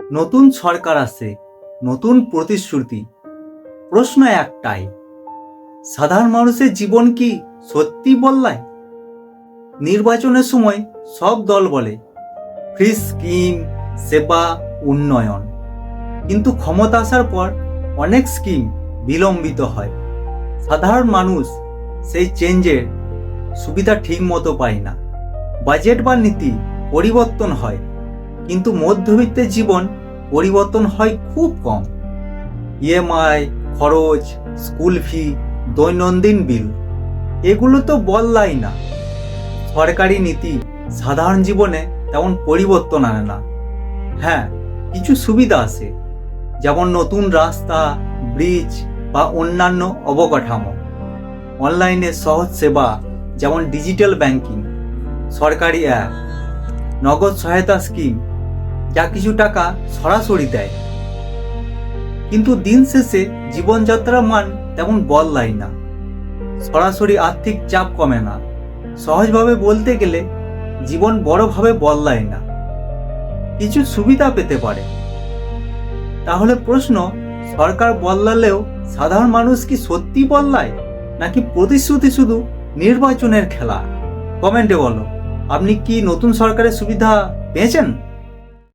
নতুন সরকার আসে, নতুন প্রতিশ্রুতি। প্রশ্ন একটাই, সাধারণ মানুষের জীবন কি সত্যি বদলায়? নির্বাচনের সময় সব দল বলে ফ্রি স্কিম, সেবা, উন্নয়ন, কিন্তু ক্ষমতা আসার পর অনেক স্কিম বিলম্বিত হয়। সাধারণ মানুষ সেই চেঞ্জের সুবিধা ঠিক মতো পায় না। বাজেট বা নীতি পরিবর্তন হয়, কিন্তু মধ্যবিত্তের জীবন পরিবর্তন হয় খুব কম। ইএমআই, খরচ, স্কুল ফি, দৈনন্দিন বিল, এগুলো তো বদলায় না। সরকারি নীতি সাধারণ জীবনে তেমন পরিবর্তন আনে না। হ্যাঁ, কিছু সুবিধা আছে, যেমন নতুন রাস্তা, ব্রিজ বা অন্যান্য অবকাঠামো, অনলাইনে সহজ সেবা যেমন ডিজিটাল ব্যাংকিং, সরকারি অ্যাপ, নগদ সহায়তা স্কিম যা কিছু টাকা সরাসরি দেয়। কিন্তু দিন শেষে জীবনযাত্রার মান তেমন বদলায় না। সরাসরি আর্থিক চাপ কমে না। সহজভাবে বলতে গেলে জীবন বড়ভাবে বদলায় না, কিছু সুবিধা পেতে পারে। তাহলে প্রশ্ন, সরকার বদলালেও সাধারণ মানুষ কি সত্যি বদলায়, নাকি প্রতিশ্রুতি শুধু নির্বাচনের খেলা? কমেন্টে বলো, আপনি কি নতুন সরকারের সুবিধা পেয়েছেন?